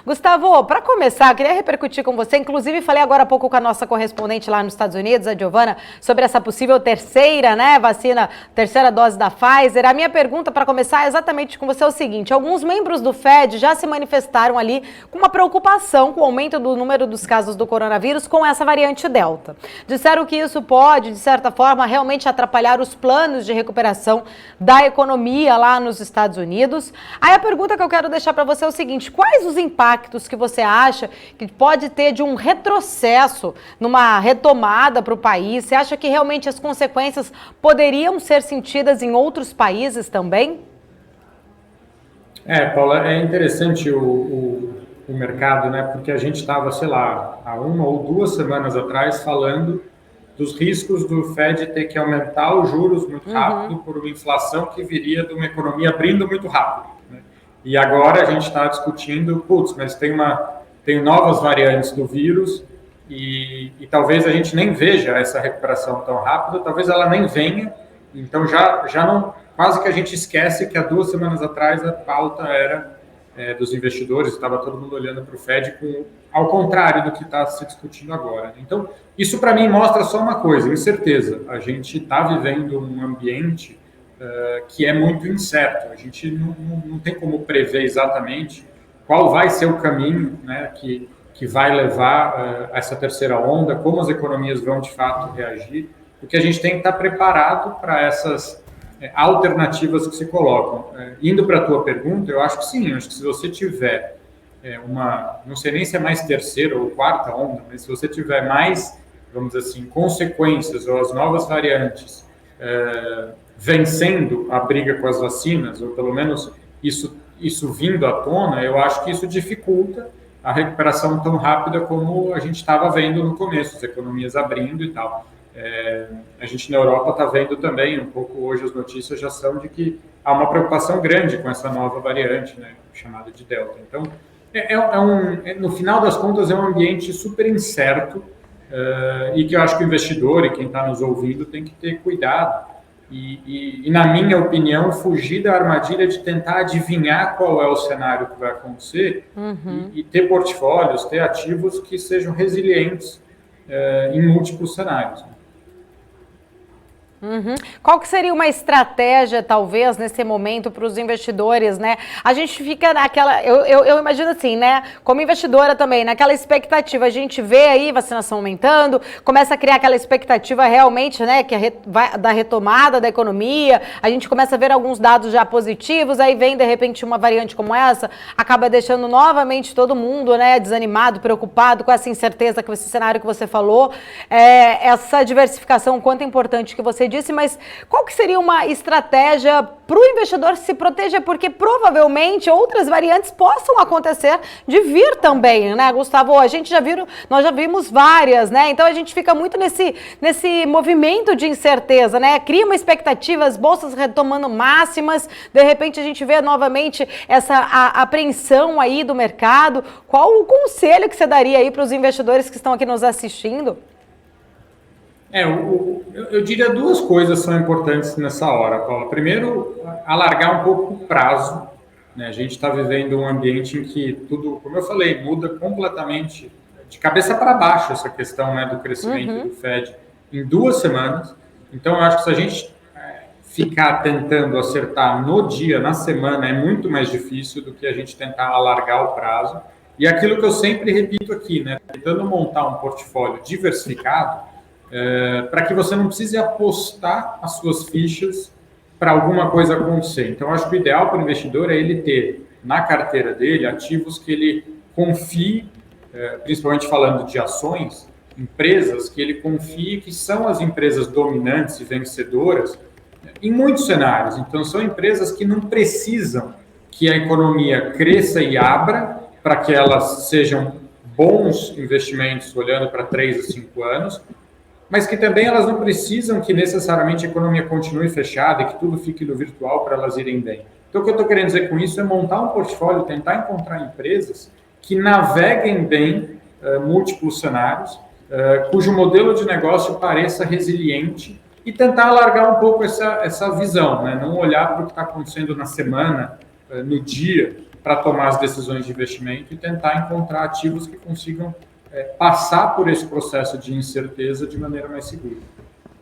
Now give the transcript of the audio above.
Gustavo, para começar, eu queria repercutir com você, inclusive falei agora há pouco com a nossa correspondente lá nos Estados Unidos, a Giovana, sobre essa possível terceira, né, vacina, terceira dose da Pfizer. A minha pergunta para começar exatamente com você é o seguinte: alguns membros do FED já se manifestaram ali com uma preocupação com o aumento do número dos casos do coronavírus com essa variante Delta. Disseram que isso pode, de certa forma, realmente atrapalhar os planos de recuperação da economia lá nos Estados Unidos. Aí a pergunta que eu quero deixar para você é o seguinte: quais os impactos que você acha que pode ter de um retrocesso numa retomada para o país? Você acha que realmente as consequências poderiam ser sentidas em outros países também? Paula, é interessante o mercado, né? Porque a gente estava, sei lá, há 1 ou 2 semanas atrás falando dos riscos do Fed ter que aumentar os juros muito rápido por uma inflação que viria de uma economia abrindo muito rápido, né? E agora a gente está discutindo, mas tem novas variantes do vírus e talvez a gente nem veja essa recuperação tão rápida, talvez ela nem venha. Então já não, quase que a gente esquece que há 2 semanas atrás a pauta era dos investidores, estava todo mundo olhando para o Fed ao contrário do que está se discutindo agora. Então, isso para mim mostra só uma coisa, incerteza. A gente está vivendo um ambiente que é muito incerto. A gente não tem como prever exatamente qual vai ser o caminho, né, que vai levar a essa terceira onda, como as economias vão de fato reagir. O que a gente tem que estar preparado para essas alternativas que se colocam. Indo para a tua pergunta, eu acho que sim, acho que se você tiver não sei nem se é mais terceira ou quarta onda, mas se você tiver mais, vamos dizer assim, consequências ou as novas variantes vencendo a briga com as vacinas, ou pelo menos isso vindo à tona, eu acho que isso dificulta a recuperação tão rápida como a gente estava vendo no começo, as economias abrindo e tal. A gente na Europa está vendo também, um pouco hoje as notícias já são de que há uma preocupação grande com essa nova variante, né, chamada de Delta. Então, no final das contas, é um ambiente super incerto e que eu acho que o investidor e quem está nos ouvindo tem que ter cuidado e, na minha opinião, fugir da armadilha de tentar adivinhar qual é o cenário que vai acontecer e ter portfólios, ter ativos que sejam resilientes em múltiplos cenários. Qual que seria uma estratégia, talvez, nesse momento para os investidores, né? A gente fica naquela, eu imagino assim, né? Como investidora também, naquela expectativa, a gente vê aí vacinação aumentando, começa a criar aquela expectativa realmente, né? Da retomada da economia, a gente começa a ver alguns dados já positivos, aí vem, de repente, uma variante como essa, acaba deixando novamente todo mundo, né? Desanimado, preocupado com essa incerteza, com esse cenário que você falou, essa diversificação, quanto é importante que você disse, mas qual que seria uma estratégia para o investidor se proteger? Porque provavelmente outras variantes possam acontecer de vir também, né, Gustavo? Nós já vimos várias, né? Então a gente fica muito nesse movimento de incerteza, né? Cria uma expectativa, as bolsas retomando máximas, de repente a gente vê novamente essa apreensão aí do mercado. Qual o conselho que você daria aí para os investidores que estão aqui nos assistindo? Eu diria 2 coisas são importantes nessa hora, Paula. Primeiro, alargar um pouco o prazo, né? A gente está vivendo um ambiente em que tudo, como eu falei, muda completamente de cabeça para baixo essa questão, né, do crescimento do Fed em 2 semanas. Então, eu acho que se a gente ficar tentando acertar no dia, na semana, é muito mais difícil do que a gente tentar alargar o prazo. E aquilo que eu sempre repito aqui, né, tentando montar um portfólio diversificado, para que você não precise apostar as suas fichas para alguma coisa acontecer. Então, acho que o ideal para o investidor é ele ter na carteira dele ativos que ele confie, principalmente falando de ações, empresas que ele confie que são as empresas dominantes e vencedoras em muitos cenários. Então, são empresas que não precisam que a economia cresça e abra para que elas sejam bons investimentos olhando para 3 a 5 anos, mas que também elas não precisam que necessariamente a economia continue fechada e que tudo fique no virtual para elas irem bem. Então, o que eu estou querendo dizer com isso é montar um portfólio, tentar encontrar empresas que naveguem bem múltiplos cenários, cujo modelo de negócio pareça resiliente e tentar alargar um pouco essa visão, né? Não olhar para o que está acontecendo na semana, no dia, para tomar as decisões de investimento e tentar encontrar ativos que consigam passar por esse processo de incerteza de maneira mais segura.